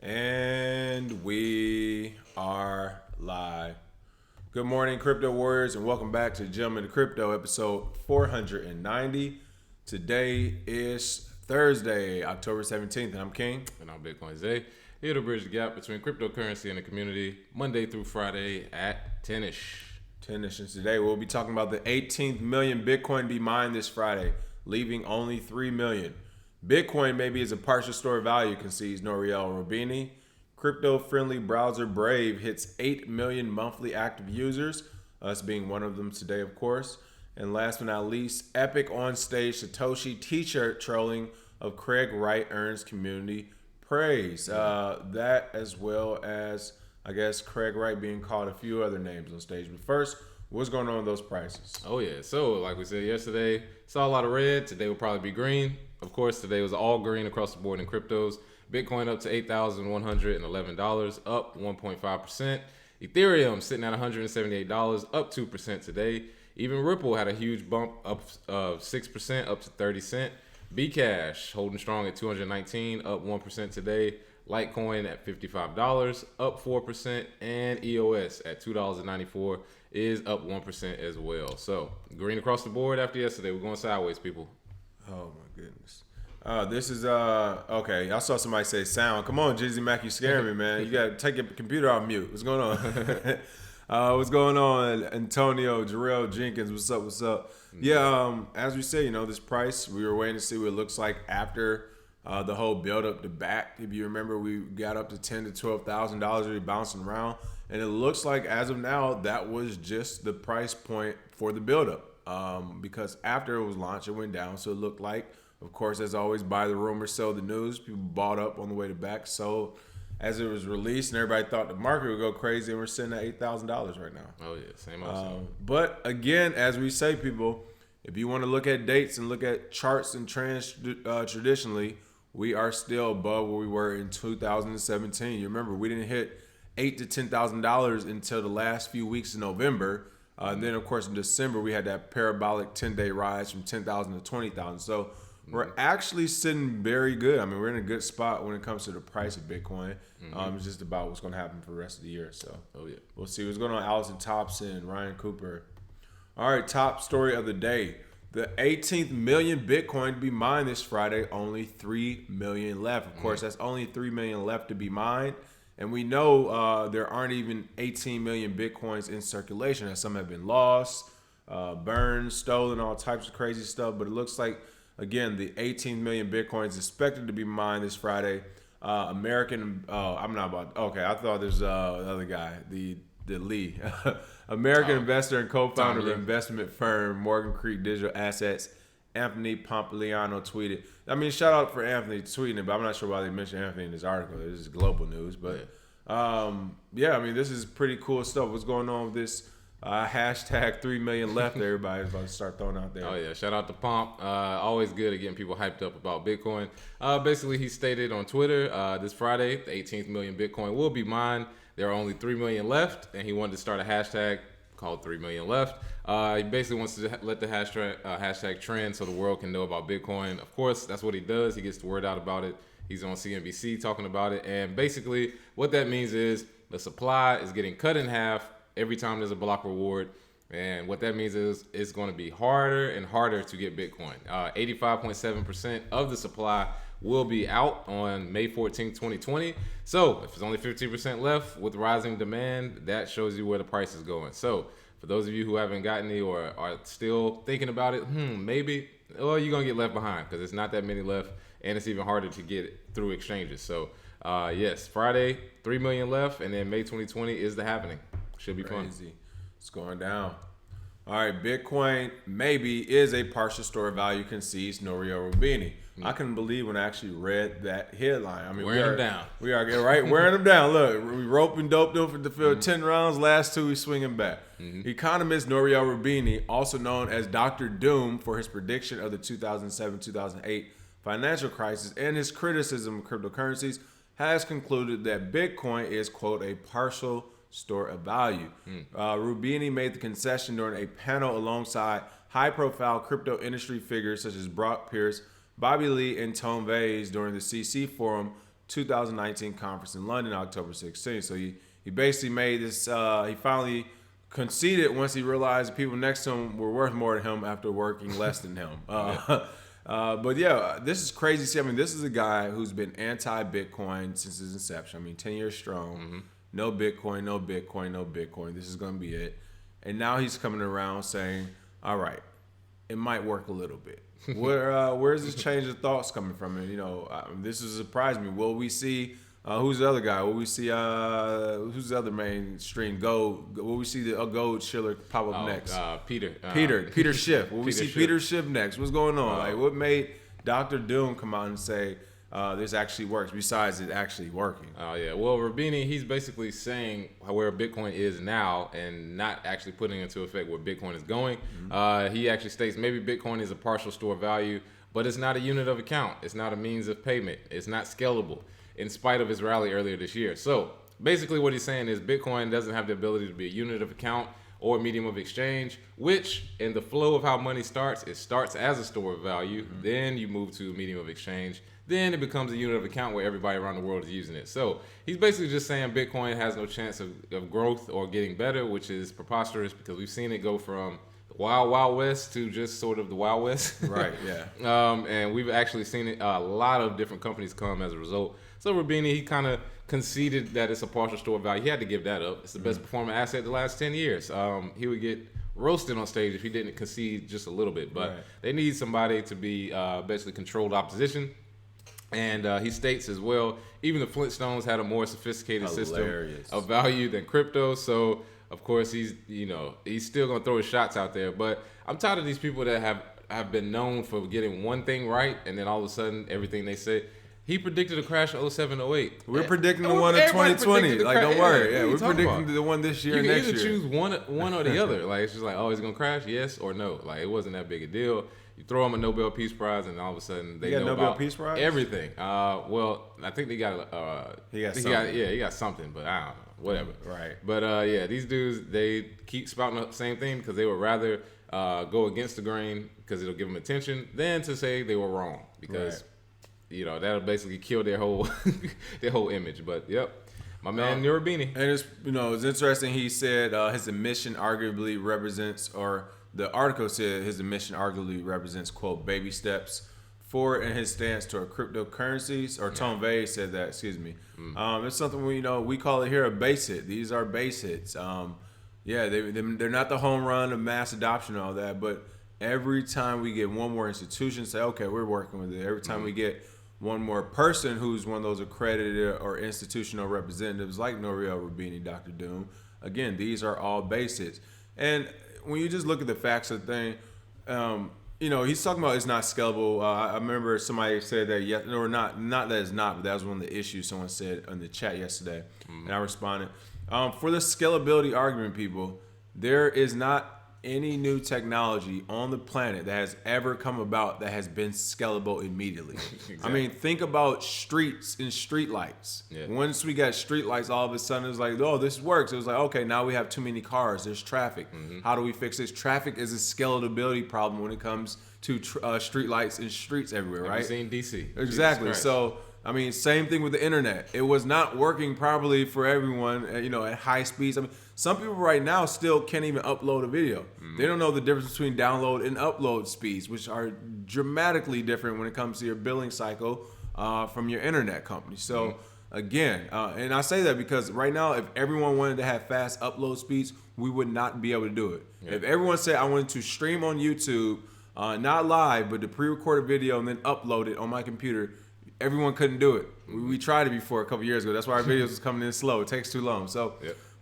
And we are live. Good morning, crypto warriors, and welcome back to Gentlemen of Crypto, episode 490. Today is Thursday, October 17th, and I'm King. And I'm Bitcoin Zay, here to bridge the gap between cryptocurrency and the community, Monday through Friday at 10-ish. 10-ish, and today we'll be talking about the 18th million Bitcoin to be mined this Friday, leaving only 3 million. Bitcoin maybe is a partial store of value, concedes Nouriel Roubini. Crypto-friendly browser Brave hits 8 million monthly active users, us being one of them today, of course. And last but not least, epic on-stage Satoshi t-shirt trolling of Craig Wright earns community praise. That as well as, I guess, Craig Wright being called a few other names on stage. But first, what's going on with those prices? Oh, yeah. So, like we said yesterday, saw a lot of red. Today will probably be green. Of course, today was all green across the board in cryptos. Bitcoin up to $8,111, up 1.5%. Ethereum sitting at $178, up 2% today. Even Ripple had a huge bump up of 6%, up to 30 cents. Bcash holding strong at $219, up 1% today. Litecoin at $55, up 4%, and EOS at $2.94 is up 1% as well. So green across the board after yesterday. We're going sideways, people. Oh my goodness. This is okay. I saw somebody say sound. Come on, Jizzy Mac, you scaring me, man. You gotta take your computer off mute. What's going on? What's going on, Antonio, Jarrell Jenkins? What's up? What's up? Yeah. As we say, this price, we were waiting to see what it looks like after the whole build up to back. If you remember, we got up to $10,000 to $12,000. We were bouncing around, and it looks like as of now that was just the price point for the build up. Because after it was launched, it went down. So it looked like, of course, as always, buy the rumor, sell the news. People bought up on the way to back. So as it was released and everybody thought the market would go crazy, and we're sitting at $8,000 right now. Oh, yeah. Same old. But again, as we say, people, if you want to look at dates and look at charts and trends traditionally, we are still above where we were in 2017. You remember, we didn't hit $8,000 to $10,000 until the last few weeks of November. And then, of course, in December, we had that parabolic 10-day rise from 10,000 to 20,000. So we're actually sitting very good. I mean, we're in a good spot when it comes to the price of Bitcoin. It's just about what's going to happen for the rest of the year. So we'll see what's going on. Allison Thompson, Ryan Cooper. All right, top story of the day. The 18th million Bitcoin to be mined this Friday, only 3 million left. Of course, that's only 3 million left to be mined. And we know there aren't even 18 million Bitcoins in circulation, as some have been lost, burned, stolen, all types of crazy stuff. But it looks like, again, the 18 million Bitcoins expected to be mined this Friday. American, I'm not about, okay, I thought there's another guy, the Lee. American investor and co-founder of the investment firm Morgan Creek Digital Assets, Anthony Pompliano tweeted. I mean, shout out for Anthony tweeting it, but I'm not sure why they mentioned Anthony in this article. This is global news, but I mean, this is pretty cool stuff. What's going on with this hashtag 3 million left? Everybody's about to start throwing out there. Oh yeah, shout out to Pomp. Always good at getting people hyped up about Bitcoin. Basically, he stated on Twitter this Friday, the 18th million Bitcoin will be mined. There are only 3 million left, and he wanted to start a hashtag called 3 million left. He basically wants to let the hashtag trend so the world can know about Bitcoin. Of course, that's what he does. He gets the word out about it. He's on CNBC talking about it. And basically, what that means is the supply is getting cut in half every time there's a block reward. And what that means is it's going to be harder and harder to get Bitcoin. 85.7% of the supply will be out on May 14, 2020. So if it's only 15% left with rising demand, that shows you where the price is going. So for those of you who haven't gotten it or are still thinking about it, maybe, well, you're going to get left behind because it's not that many left, and it's even harder to get it through exchanges. So yes, Friday, 3 million left, and then May 2020 is the happening. Should be fun. It's going down. All right, Bitcoin maybe is a partial store of value, concedes Nouriel Roubini. I couldn't believe when I actually read that headline. I mean, wearing them down. We are right, wearing them down. Look, we rope and doped them for the field 10 rounds. Last two, we swinging back. Economist Nouriel Roubini, also known as Dr. Doom for his prediction of the 2007-2008 financial crisis and his criticism of cryptocurrencies, has concluded that Bitcoin is, quote, a partial store of value. Roubini made the concession during a panel alongside high-profile crypto industry figures such as Brock Pierce, Bobby Lee, and Tom Vase during the CC Forum 2019 conference in London, October 16th. So he basically made this. He finally conceded once he realized the people next to him were worth more than him after working less than him. But yeah, this is crazy. See, I mean, this is a guy who's been anti-Bitcoin since its inception. I mean, 10 years strong. Mm-hmm. No Bitcoin, no Bitcoin, no Bitcoin. This is going to be it. And now he's coming around saying, all right, it might work a little bit. Where's this change of thoughts coming from? And, this has surprised me. Will we see, who's the other guy? Will we see, who's the other mainstream? Will we see the Gold Schiller pop up next? Peter Schiff. Will we see Peter Schiff next? What's going on? What made Dr. Doom come out and say, this actually works, besides it actually working? Oh, yeah. Well, Rubini, he's basically saying where Bitcoin is now and not actually putting into effect where Bitcoin is going. Mm-hmm. He actually states maybe Bitcoin is a partial store value, but it's not a unit of account. It's not a means of payment. It's not scalable, in spite of his rally earlier this year. So basically what he's saying is Bitcoin doesn't have the ability to be a unit of account or medium of exchange, which in the flow of how money starts, it starts as a store of value. Mm-hmm. Then you move to a medium of exchange. Then it becomes a unit of account where everybody around the world is using it. So he's basically just saying Bitcoin has no chance of growth or getting better, which is preposterous because we've seen it go from the wild, wild west to just sort of the wild west. Right, yeah. And we've actually seen it, a lot of different companies come as a result. So Rubini, he kind of conceded that it's a partial store value. He had to give that up. It's the best performing asset the last 10 years. He would get roasted on stage if he didn't concede just a little bit. But they need somebody to be basically controlled opposition. And he states as well, even the Flintstones had a more sophisticated system of value than crypto. So, of course, he's still going to throw his shots out there. But I'm tired of these people that have been known for getting one thing right, and then all of a sudden, everything they say. He predicted a crash in 07, 08. We're predicting the one in 2020. Like, don't worry. Yeah, we're predicting the one this year and next year. You can either choose one or the other. Like, it's just like, oh, he's going to crash? Yes or no. Like, it wasn't that big a deal. You throw him a Nobel Peace Prize, and all of a sudden they know about Peace Prize? Everything. Well, I think they got he got something, but I don't know. Whatever. Right. But these dudes, they keep spouting the same thing because they would rather go against the grain because it'll give them attention than to say they were wrong because that'll basically kill their whole their whole image. But my man Nurabini. And it's interesting. He said his admission arguably represents, or the article said his admission arguably represents, quote, baby steps forward in his stance toward cryptocurrencies. Or Tom Vey said that. Excuse me. It's something we call it here a base hit. These are base hits. They're not the home run of mass adoption and all that, but every time we get one more institution say, okay, we're working with it. Every time we get one more person who's one of those accredited or institutional representatives like Nouriel Roubini, Dr. Doom, again, these are all base hits. And when you just look at the facts of the thing, he's talking about it's not scalable. I remember somebody said that, not that it's not, but that was one of the issues someone said in the chat yesterday, and I responded. For the scalability argument, people, there is not any new technology on the planet that has ever come about that has been scalable immediately. Exactly. I mean, think about streets and street lights. Yeah. Once we got street lights, all of a sudden it was like, oh, this works. It was like, okay, now we have too many cars. There's traffic. Mm-hmm. How do we fix this? Traffic is a scalability problem when it comes to street lights and streets everywhere, right? I've seen DC. Exactly. So, I mean, same thing with the internet. It was not working properly for everyone, at high speeds. I mean, some people right now still can't even upload a video. Mm-hmm. They don't know the difference between download and upload speeds, which are dramatically different when it comes to your billing cycle from your internet company. So, again, and I say that because right now, if everyone wanted to have fast upload speeds, we would not be able to do it. Yeah. If everyone said, I wanted to stream on YouTube, not live, but to pre-record a video and then upload it on my computer, everyone couldn't do it. We tried it before a couple years ago. That's why our videos was coming in slow. It takes too long. So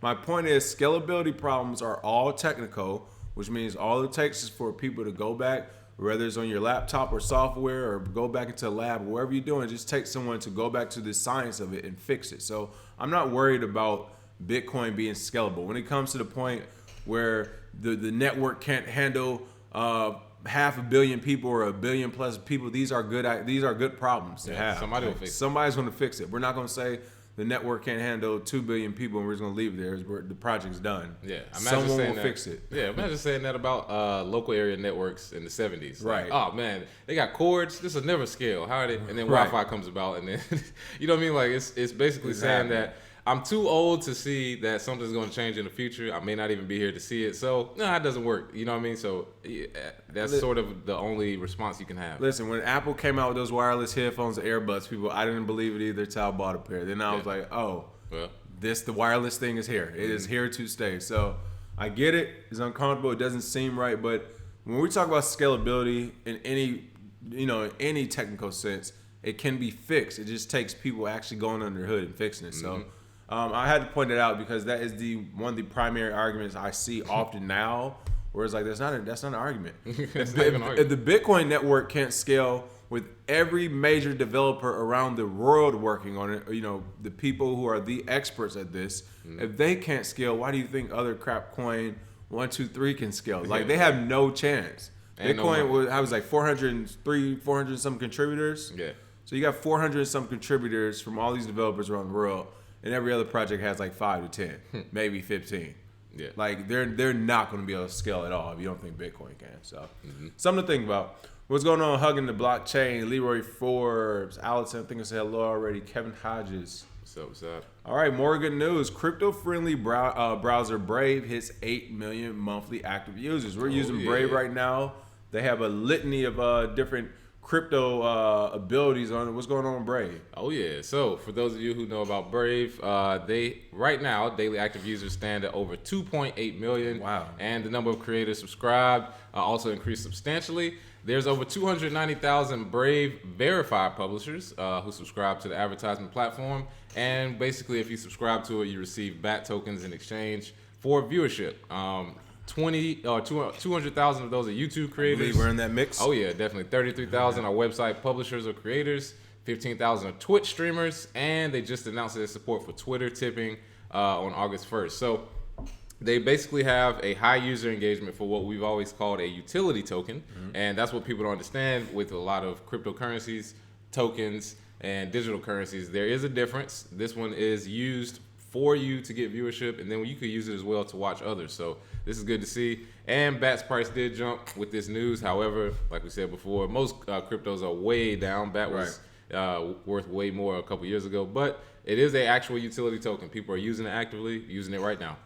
my point is scalability problems are all technical, which means all it takes is for people to go back, whether it's on your laptop or software, or go back into a lab, wherever you're doing, it just takes someone to go back to the science of it and fix it. So I'm not worried about Bitcoin being scalable. When it comes to the point where the network can't handle 500 million people or 1 billion plus people, these are good problems to have. Somebody will fix it. Somebody's going to fix it. We're not going to say the network can't handle 2 billion people and we're just gonna leave it there. The project's done. Yeah, someone will fix it. Yeah, imagine saying that about local area networks in the 70s. Right. Like, oh man, they got cords. This will never scale. How are they? And then Right. Wi-Fi comes about, and then you know what I mean? Like it's basically saying that I'm too old to see that something's going to change in the future. I may not even be here to see it. So, no, it doesn't work. You know what I mean? So, yeah, that's sort of the only response you can have. Listen, when Apple came out with those wireless headphones, the earbuds, people, I didn't believe it either until I bought a pair. Then I was like, oh, well, the wireless thing is here. It is here to stay. So, I get it. It's uncomfortable. It doesn't seem right. But when we talk about scalability in any technical sense, it can be fixed. It just takes people actually going under the hood and fixing it. So, I had to point it out because that is one of the primary arguments I see often now, where it's like that's not an argument. If the Bitcoin network can't scale with every major developer around the world working on it, the people who are the experts at this, if they can't scale, why do you think other crap coin 1, 2, 3 can scale? Like they have no chance. Bitcoin was like 400 some contributors. Yeah. So you got 400 some contributors from all these developers around the world. And every other project has like 5 to 10, maybe 15. Yeah. Like they're not going to be able to scale at all if you don't think Bitcoin can. So something to think about. What's going on hugging the blockchain? Leroy Forbes, Allison, I think I said hello already. Kevin Hodges. What's up? All right, more good news. Crypto-friendly browser Brave hits 8 million monthly active users. We're using Brave right now. They have a litany of different crypto abilities on it. What's going on with Brave? Oh yeah. So for those of you who know about Brave, they right now daily active users stand at over 2.8 million. Wow. And the number of creators subscribed also increased substantially. There's over 290,000 Brave verified publishers who subscribe to the advertisement platform. And basically, if you subscribe to it, you receive BAT tokens in exchange for viewership. 200,000 of those are YouTube creators. I believe we're in that mix. Oh yeah, definitely. 33,000 are website publishers or creators. 15,000 are Twitch streamers, and they just announced their support for Twitter tipping on August 1st. So they basically have a high user engagement for what we've always called a utility token, and that's what people don't understand with a lot of cryptocurrencies, tokens, and digital currencies. There is a difference. This one is used for you to get viewership, and then you could use it as well to watch others. So this is good to see. And BAT's price did jump with this news. However, like we said before, most cryptos are way down. BAT was worth way more a couple years ago, but it is an actual utility token. People are using it actively, using it right now.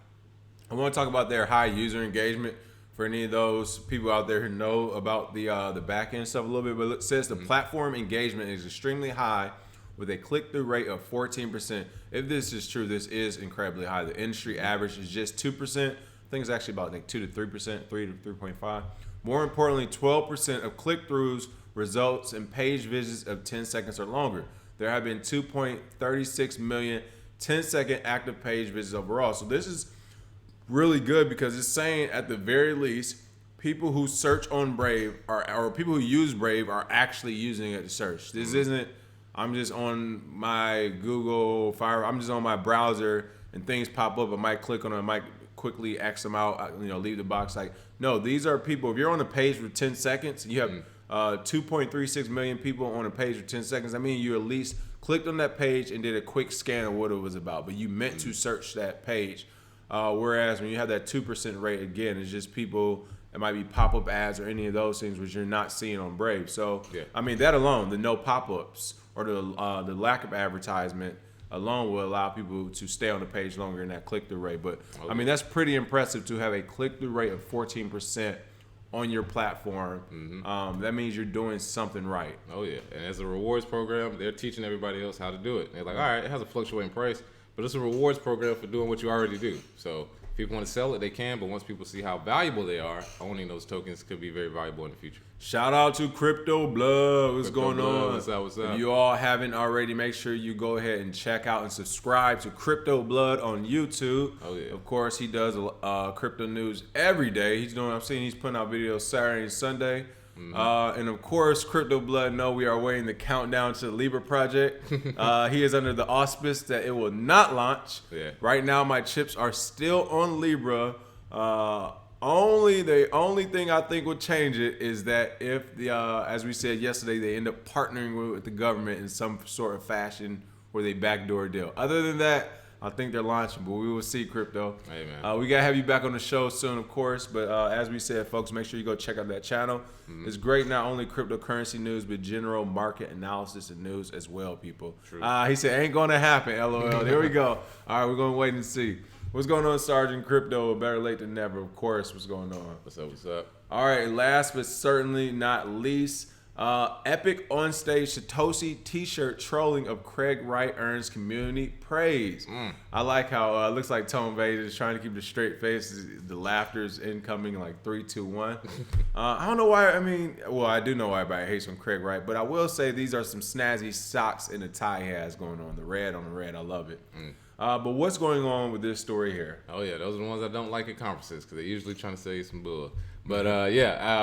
I want to talk about their high user engagement for any of those people out there who know about the back end stuff a little bit. But it says the platform engagement is extremely high with a click-through rate of 14%. If this is true, this is incredibly high. The industry average is just 2%. I think it's actually about like 2 to 3%, 3 to 3.5. More importantly, 12% of click-throughs results in page visits of 10 seconds or longer. There have been 2.36 million 10-second active page visits overall. So this is really good because it's saying at the very least, people who search on Brave or people who use Brave are actually using it to search. This isn't, I'm just on my Google Fire, I'm just on my browser and things pop up. I might click on it, I might quickly X them out, leave the box. Like, no, these are people, if you're on a page for 10 seconds, you have 2.36 million people on a page for 10 seconds. I mean, you at least clicked on that page and did a quick scan of what it was about, but you meant to search that page. Whereas when you have that 2% rate, again, it's just people, it might be pop-up ads or any of those things which you're not seeing on Brave. So, I mean, that alone, the no pop-ups or the lack of advertisement alone will allow people to stay on the page longer in that click-through rate. But, I mean, that's pretty impressive to have a click-through rate of 14% on your platform. That means you're doing something right. Oh, yeah. And as a rewards program, they're teaching everybody else how to do it. They're like, all right, it has a fluctuating price, but it's a rewards program for doing what you already do. So if people want to sell it, they can. But once people see how valuable they are, owning those tokens could be very valuable in the future. Shout out to Crypto Blood. What's going on? What's up? What's up? If you all haven't already, make sure you go ahead and check out and subscribe to Crypto Blood on YouTube. Oh, yeah. Of course, he does crypto news every day. He's putting out videos Saturday and Sunday. And of course, Crypto Blood know we are waiting the countdown to the Libra project. He is under the auspice that it will not launch. Yeah. Right now, my chips are still on Libra. The only thing I think will change it is that if as we said yesterday, they end up partnering with the government in some sort of fashion or they backdoor deal. Other than that, I think they're launching, but we will see, crypto. Hey, man. We got to have you back on the show soon, of course. But as we said, folks, make sure you go check out that channel. It's great, not only cryptocurrency news, but general market analysis and news as well, people. He said, ain't going to happen, LOL. There we go. All right, we're going to wait and see. What's going on, Sergeant Crypto? Better late than never, of course. What's going on? What's up? What's up? All right, last but certainly not least, Epic on stage Satoshi t-shirt trolling of Craig Wright earns community praise. I like how it looks like Tone Vade is trying to keep the straight face. The laughter is incoming in like 3, 2, 1. I don't know why. I mean, well, I do know why everybody hates on Craig Wright, but I will say these are some snazzy socks and a tie he has going on. The red on the red. I love it. But what's going on with this story here? Oh, yeah. Those are the ones I don't like at conferences because they're usually trying to sell you some bull. But,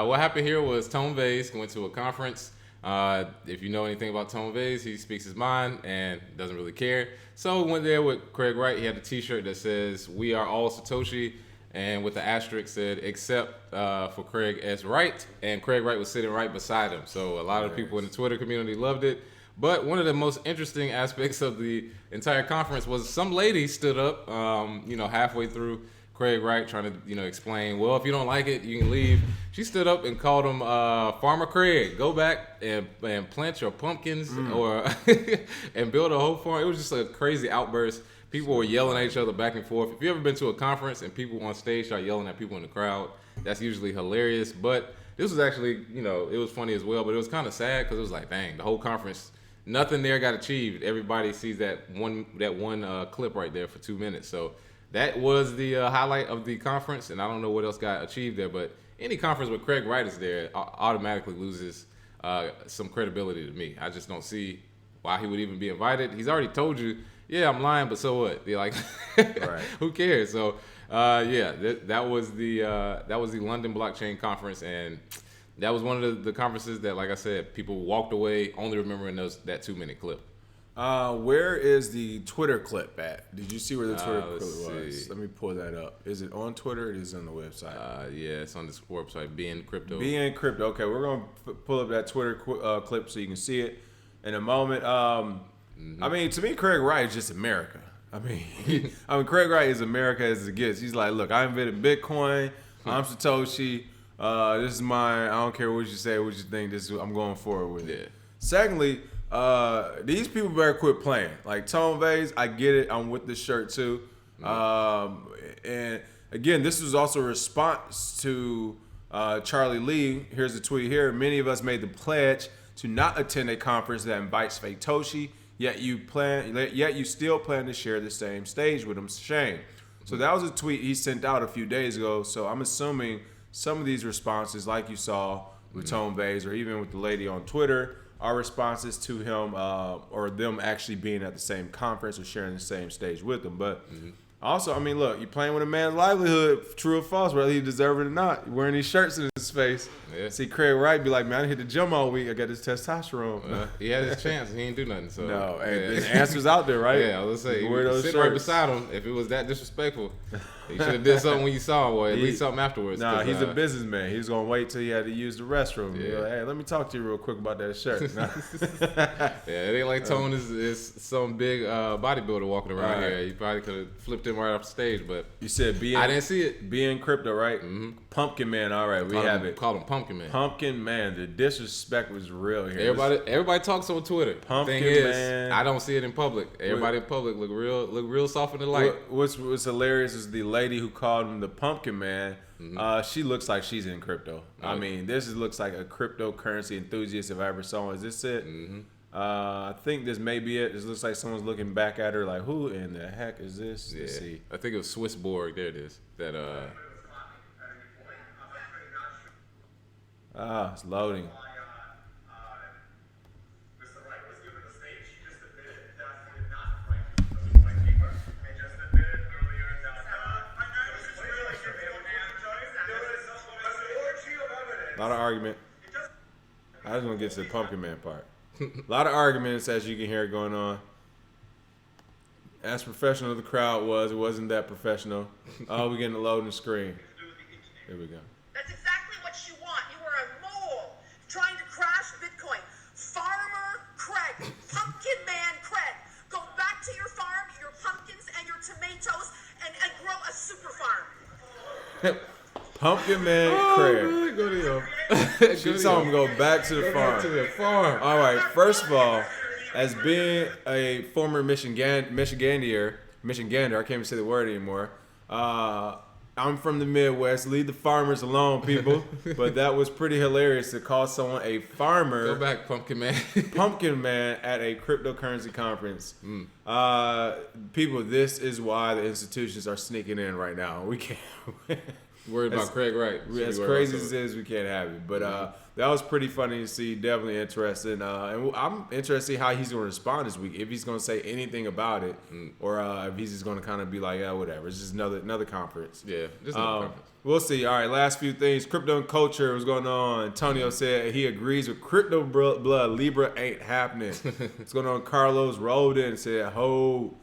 what happened here was Tone Vase went to a conference. If you know anything about Tone Vase, he speaks his mind and doesn't really care. So we went there with Craig Wright. He had a T-shirt that says, "We are all Satoshi," and with the asterisk said, "Except for Craig S. Wright." And Craig Wright was sitting right beside him. So a lot of people in the Twitter community loved it. But one of the most interesting aspects of the entire conference was some lady stood up, halfway through Craig Wright trying to, explain, well, if you don't like it, you can leave. She stood up and called him Farmer Craig. Go back and plant your pumpkins or and build a whole farm. It was just a crazy outburst. People were yelling at each other back and forth. If you ever been to a conference and people on stage start yelling at people in the crowd, that's usually hilarious. But this was actually, it was funny as well. But it was kind of sad because it was like, dang, the whole conference, nothing there got achieved. Everybody sees that one clip right there for 2 minutes. So that was the highlight of the conference, and I don't know what else got achieved there. But any conference with Craig Wright is there automatically loses some credibility to me. I just don't see why he would even be invited. He's already told you, yeah, I'm lying, but so what? They're like, right. Who cares? So that was the London Blockchain Conference, and that was one of the conferences that, like I said, people walked away only remembering that 2-minute clip. Where is the Twitter clip at? Did you see where the Twitter clip was? Let me pull that up. Is it on Twitter or is it on the website? Yeah, it's on this website, BN Crypto. BN Crypto. Okay, we're going to pull up that Twitter clip so you can see it in a moment. I mean, to me, Craig Wright is just America. I mean, Craig Wright is America as it gets. He's like, look, I invented Bitcoin. I'm Satoshi. This is mine. I don't care what you say, what you think. I'm going forward with it. Secondly, these people better quit playing. Like Tone Vase, I get it. I'm with this shirt too. And again, this was also a response to Charlie Lee. Here's a tweet here. Many of us made the pledge to not attend a conference that invites Satoshi, yet you still plan to share the same stage with him. Shame. So that was a tweet he sent out a few days ago. So I'm assuming some of these responses, like you saw with Tone Vase or even with the lady on Twitter, are responses to him or them actually being at the same conference or sharing the same stage with them. But also, I mean, look, you're playing with a man's livelihood, true or false, whether he deserves it or not. You're wearing these shirts in his face. Yeah. See Craig Wright be like, man, I hit the gym all week. I got this testosterone. He had his chance. He ain't do nothing. So no, the answer's out there, right? Yeah, I was say, sit right beside him. If it was that disrespectful, you should have did something when you saw him, or at least something afterwards. Nah, he's a businessman. He's gonna wait till he had to use the restroom. Yeah. Like, hey, let me talk to you real quick about that shirt. Yeah, it ain't like Tone is some big bodybuilder walking around here. He probably could have flipped him right off the stage, but you said I didn't see it. BN Crypto, right? Pumpkin Man. All right, we have it. Call him Pumpkin Man. Pumpkin Man. The disrespect was real here. Everybody talks on Twitter. Pumpkin Man. I don't see it in public. Everybody in public look real soft in the light. What's hilarious is the lady who called him the Pumpkin Man. She looks like she's in crypto. I mean, this looks like a cryptocurrency enthusiast if I ever saw one. Is this it? I think this may be it. This looks like someone's looking back at her like, who in the heck is this? Yeah. Let's see. I think it was Swissborg. There it is. That it's loading. A lot of argument. I just want to get to the Pumpkin Man part. A lot of arguments, as you can hear, going on. As professional the crowd was, it wasn't that professional. Oh, we're getting a loading screen. Here we go. That's exactly what you want. You were a mole trying to crash Bitcoin. Farmer Craig, Pumpkin Man Craig, go super farm. Pumpkin Man Craig. Go to your. She told him to go back to the Go farm. back to the farm. All right. First of all, as being a former Michigander, I can't even say the word anymore. I'm from the Midwest. Leave the farmers alone, people. But that was pretty hilarious to call someone a farmer. Go back, Pumpkin Man. Pumpkin Man at a cryptocurrency conference. People, this is why the institutions are sneaking in right now. We can't. Worried about Craig Wright. As crazy as it is, we can't have it. But that was pretty funny to see. Definitely interesting. And I'm interested to see how he's going to respond this week. If he's going to say anything about it, or if he's just going to kind of be like, yeah, whatever. It's just another conference. Yeah, just another conference. We'll see. All right, last few things. Crypto and culture was going on. Antonio said he agrees with crypto blood. Libra ain't happening. What's going on? Carlos rolled in and said, ho.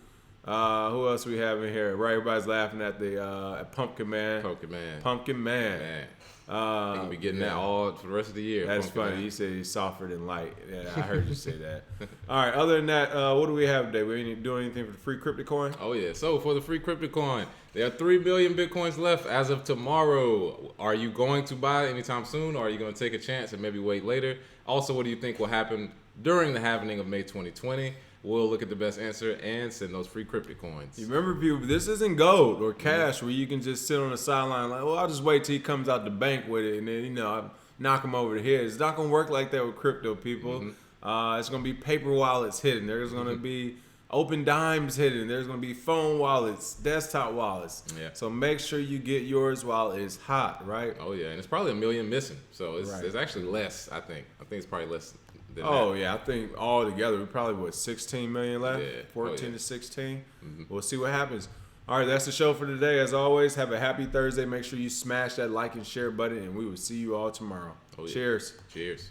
Who else we have in here? Right, everybody's laughing at the at Pumpkin Man. Pumpkin Man. He can be getting that all for the rest of the year. That's funny. You said he's softer than light. Yeah, I heard you say that. All right. Other than that, what do we have today? We ain't doing anything for the free crypto coin? Oh yeah. So for the free crypto coin, there are 3 million Bitcoins left as of tomorrow. Are you going to buy anytime soon, or are you going to take a chance and maybe wait later? Also, what do you think will happen during the halvening of May 2020? We'll look at the best answer and send those free crypto coins. You remember, people, this isn't gold or cash where you can just sit on the sideline like, well, I'll just wait till he comes out the bank with it and then, I knock him over the head. It's not going to work like that with crypto, people. It's going to be paper wallets hidden. There's going to be open dimes hidden. There's going to be phone wallets, desktop wallets. Yeah. So make sure you get yours while it's hot, right? Oh, yeah. And it's probably 1 million missing. So it's actually less, I think. I think it's probably less. Yeah, I think all together we probably 16 million left, 14 to 16. We'll see what happens. All right, that's the show for today. As always, have a happy Thursday. Make sure you smash that like and share button, and we will see you all tomorrow. Cheers. Cheers.